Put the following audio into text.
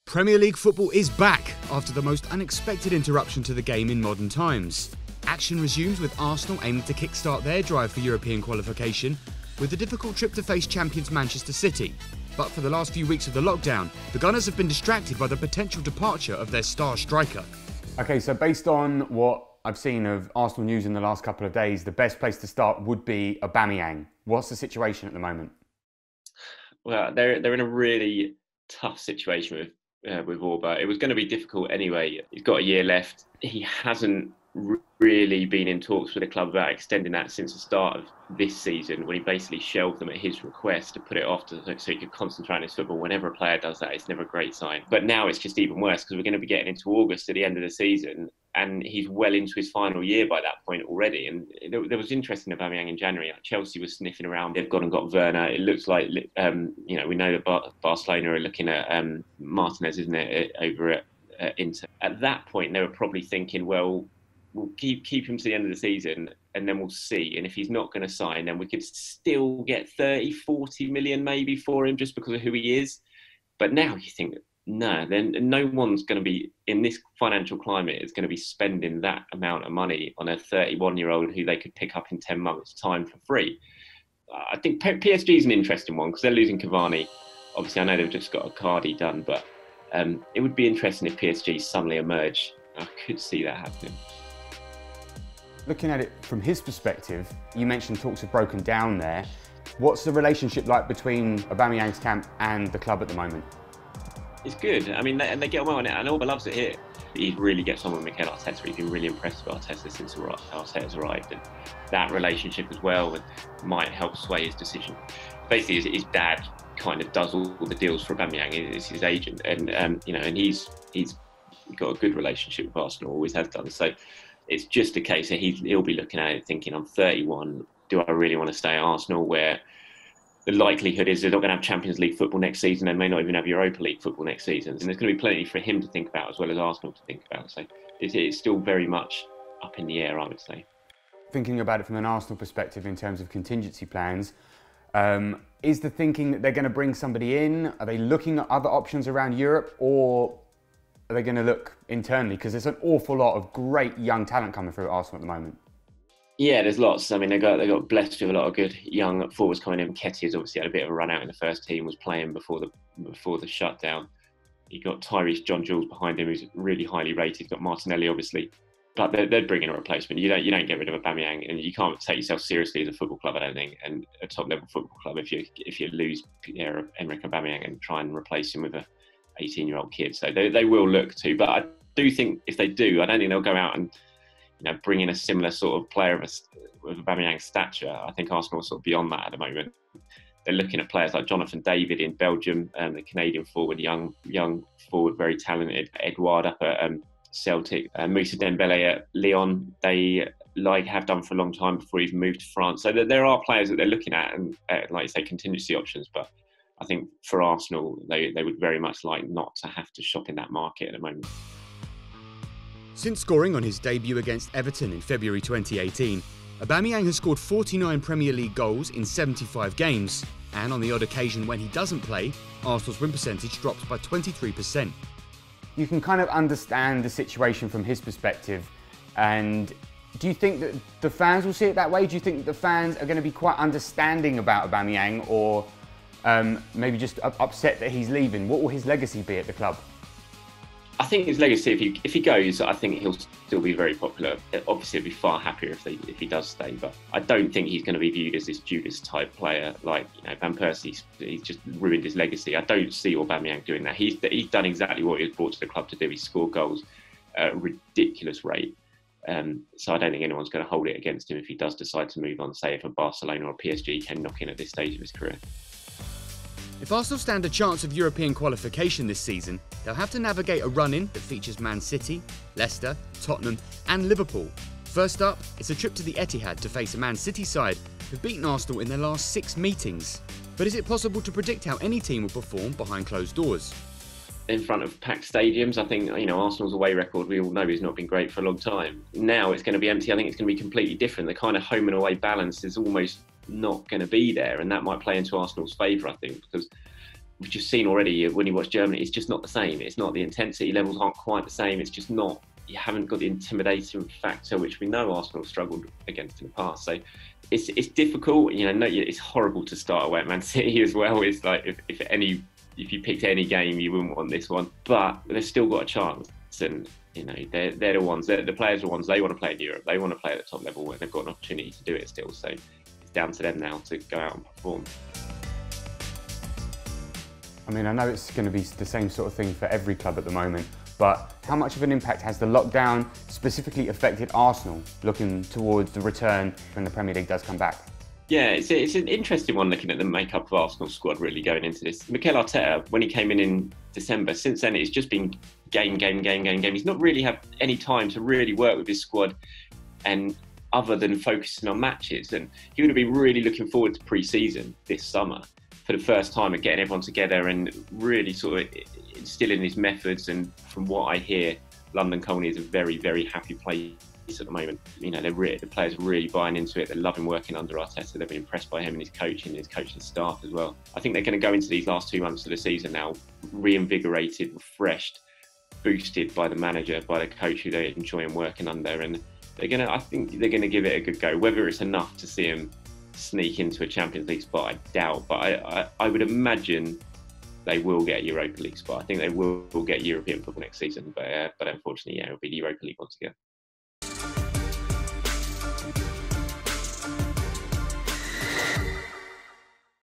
Premier League football is back after the most unexpected interruption to the game in modern times. Action resumes with Arsenal aiming to kickstart their drive for European qualification with the difficult trip to face champions Manchester City. But for the last few weeks of the lockdown, the Gunners have been distracted by the potential departure of their star striker. Okay, so based on what I've seen of Arsenal news in the last couple of days, the best place to start would be Aubameyang. What's the situation at the moment? Well, they're in a really tough situation with Auba. It was going to be difficult anyway. He's got a year left. He hasn't really been in talks with the club about extending that since the start of this season, when he basically shelved them at his request to put it off so he could concentrate on his football. Whenever a player does that, it's never a great sign. But now it's just even worse because we're going to be getting into August at the end of the season, and he's well into his final year by that point already. And there was interest in Aubameyang in January. Chelsea was sniffing around. They've gone and got Werner. It looks like, we know that Barcelona are looking at Martinez, isn't it, over at Inter. At that point, they were probably thinking, well, we'll keep him to the end of the season and then we'll see. And if he's not going to sign, then we could still get 30, 40 million maybe for him just because of who he is. But now you think, no, then no one's going to be, in this financial climate, is going to be spending that amount of money on a 31-year-old who they could pick up in 10 months' time for free. I think PSG is an interesting one because they're losing Cavani. Obviously, I know they've just got a Cardi done, but it would be interesting if PSG suddenly emerge. I could see that happening. Looking at it from his perspective, you mentioned talks have broken down there. What's the relationship like between Aubameyang's camp and the club at the moment? It's good. I mean, they get on well on it, and Auba loves it here. He really gets on with Mikel Arteta. He's been really impressed with Arteta since Arteta's arrived, and that relationship as well might help sway his decision. Basically, his dad kind of does all the deals for Aubameyang. He's his agent, and he's got a good relationship with Arsenal, always has done. So it's just a case that he'll be looking at it thinking, I'm 31, do I really want to stay at Arsenal, where the likelihood is they're not going to have Champions League football next season, they may not even have Europa League football next season, and there's going to be plenty for him to think about as well as Arsenal to think about. So it's still very much up in the air, I would say. Thinking about it from an Arsenal perspective in terms of contingency plans, is the thinking that they're going to bring somebody in? Are they looking at other options around Europe, or are they going to look internally? Because there's an awful lot of great young talent coming through at Arsenal at the moment. Yeah, there's lots. I mean, they got blessed with a lot of good young forwards coming in. Ketty has obviously had a bit of a run out in the first team, was playing before the shutdown. You got Tyrese John Jules behind him, who's really highly rated. You've got Martinelli, obviously, but they're bringing a replacement. You don't get rid of Aubameyang, and you can't take yourself seriously as a football club, I don't think, and a top level football club if you lose Pierre-Emerick Aubameyang and try and replace him with a 18-year-old kid. So they will look to, but I do think if they do, I don't think they'll go out and bring in a similar sort of player with Aubameyang's stature. I think Arsenal are sort of beyond that at the moment. They're looking at players like Jonathan David in Belgium, the Canadian forward, young forward, very talented. Edouard up at Celtic, Moussa Dembele at Lyon. They have done for a long time before he even moved to France. So there are players that they're looking at, and like you say, contingency options. But I think for Arsenal, they would very much like not to have to shop in that market at the moment. Since scoring on his debut against Everton in February 2018, Aubameyang has scored 49 Premier League goals in 75 games, and on the odd occasion when he doesn't play, Arsenal's win percentage drops by 23%. You can kind of understand the situation from his perspective, and do you think that the fans will see it that way? Do you think that the fans are going to be quite understanding about Aubameyang, or maybe just upset that he's leaving? What will his legacy be at the club? I think his legacy, if he goes, I think he'll still be very popular. Obviously, he'll be far happier if he does stay, but I don't think he's going to be viewed as this Judas type player like Van Persie. He's just ruined his legacy. I don't see Aubameyang doing that. He's done exactly what he was brought to the club to do. He scored goals at a ridiculous rate. So I don't think anyone's going to hold it against him if he does decide to move on, say if a Barcelona or PSG came knocking at this stage of his career. If Arsenal stand a chance of European qualification this season, they'll have to navigate a run-in that features Man City, Leicester, Tottenham and Liverpool. First up, it's a trip to the Etihad to face a Man City side who've beaten Arsenal in their last 6 meetings. But is it possible to predict how any team will perform behind closed doors? In front of packed stadiums, I think Arsenal's away record, we all know, has not been great for a long time. Now it's going to be empty. I think it's going to be completely different. The kind of home and away balance is almost not going to be there, and that might play into Arsenal's favour, I think, because we've just seen already when you watch Germany, it's just not the same. It's not, the intensity levels aren't quite the same. It's just not, you haven't got the intimidating factor, which we know Arsenal struggled against in the past. So it's difficult. It's horrible to start away at Man City as well. It's like, if you picked any game, you wouldn't want this one. But they've still got a chance. And, they're the ones, the players are the ones, they want to play in Europe. They want to play at the top level, and they've got an opportunity to do it still. So it's down to them now to go out and perform. I mean, I know it's going to be the same sort of thing for every club at the moment, but how much of an impact has the lockdown specifically affected Arsenal looking towards the return when the Premier League does come back? Yeah, it's an interesting one looking at the makeup of Arsenal's squad really going into this. Mikel Arteta, when he came in December, since then it's just been game. He's not really had any time to really work with his squad, and other than focusing on matches. And he would have been really looking forward to pre-season this summer for the first time, and getting everyone together and really sort of instilling his methods. And from what I hear, London Colney is a very, very happy place at the moment. The players are really buying into it. They're loving working under Arteta. They've been impressed by him and his coaching staff as well. I think they're going to go into these last 2 months of the season now reinvigorated, refreshed, boosted by the manager, by the coach who they're enjoying working under. And I think they're going to give it a good go. Whether it's enough to see him sneak into a Champions League spot, I doubt. But I would imagine they will get a Europa League spot. I think they will get European football next season. But unfortunately, it'll be the Europa League once again.